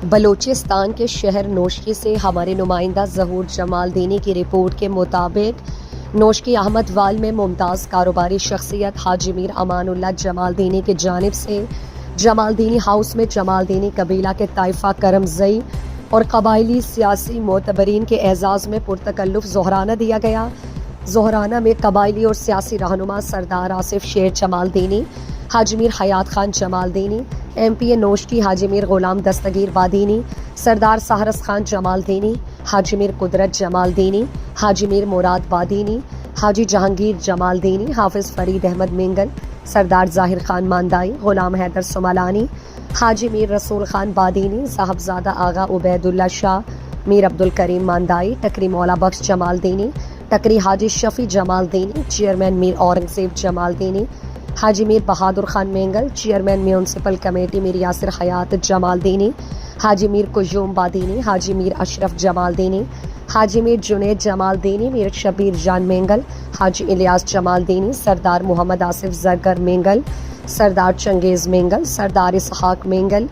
بلوچستان کے شہر نوشکی سے ہمارے نمائندہ ظہور جمال دینی کی رپورٹ کے مطابق نوشکی احمد وال میں ممتاز کاروباری شخصیت حاجی میر امان اللہ جمال دینی کی جانب سے جمال دینی ہاؤس میں جمال دینی قبیلہ کے طائفہ کرمزئی اور قبائلی سیاسی معتبرین کے اعزاز میں پرتکلف ظہرانہ دیا گیا۔ ظہرانہ میں قبائلی اور سیاسی رہنما سردار آصف شیر جمال دینی، حاجی میر حیات خان جمال دینی، ایم پی اے نوشکی حاجی میر غلام دستگیر بادینی، سردار سہرس خان جمال دینی، حاجی میر قدرت جمال دینی، حاجی میر مراد بادینی، حاجی جہانگیر جمال دینی، حافظ فرید احمد مینگل، سردار ظاہر خان ماندائی، غلام حیدر سملانی، حاجی میر رسول خان بادینی، صاحبزادہ آغا عبید اللہ شاہ، میر عبدالکریم ماندائی، ٹکری مولا بخش جمال دینی، ٹکری حاجی شفیع جمال دینی، چیئرمین میر Aurangzeb Jamaldini, Haji Mir Bahadur Khan Mengal, chairman municipal committee Mir Yasir Hayat Jamaldini, Haji میر قیوم بادینی، حاجی میر اشرف جمال دینی، حاجی میر جنید جمال دینی، میر شبیر جان مینگل، حاجی الیاس جمال دینی، سردار محمد آصف زرگر مینگل، سردار چنگیز مینگل، سردار اسحاق مینگل،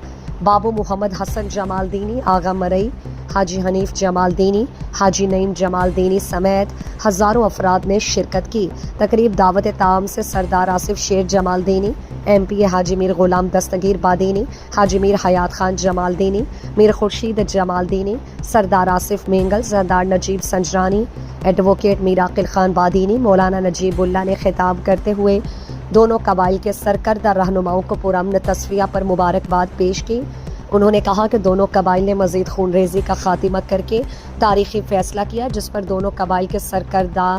بابو محمد حسن جمال دینی، آغا مرئی، حاجی حنیف جمال دینی، حاجی نعیم جمال دینی سمیت ہزاروں افراد نے شرکت کی۔ تقریب دعوت تعام سے سردار آصف شیر جمال دینی، ایم پی اے حاجی میر غلام دستگیر بادینی، حاجی میر حیات خان جمال دینی، میر خورشید جمال دینی، سردار آصف مینگل، سردار نجیب سنجرانی، ایڈوکیٹ میر عاقل خان بادینی، مولانا نجیب اللہ نے خطاب کرتے ہوئے دونوں قبائل کے سرکردہ رہنماؤں کو پرامن تصفیہ پر مبارکباد پیش کی۔ انہوں نے کہا کہ دونوں قبائل نے مزید خون ریزی کا خاتمہ کر کے تاریخی فیصلہ کیا جس پر دونوں قبائل کے سرکردہ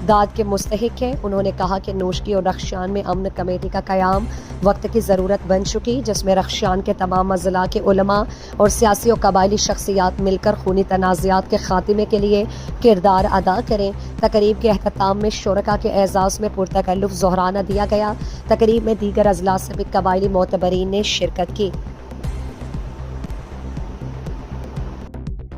داد کے مستحق ہیں۔ انہوں نے کہا کہ نوشکی اور رخشان میں امن کمیٹی کا قیام وقت کی ضرورت بن چکی، جس میں رخشان کے تمام اضلاع کے علماء اور سیاسی اور قبائلی شخصیات مل کر خونی تنازعات کے خاتمے کے لیے کردار ادا کریں۔ تقریب کے اختتام میں شرکاء کے اعزاز میں پرتکلف ظہرانہ دیا گیا۔ تقریب میں دیگر اضلاع سے بھی قبائلی معتبرین نے شرکت کی۔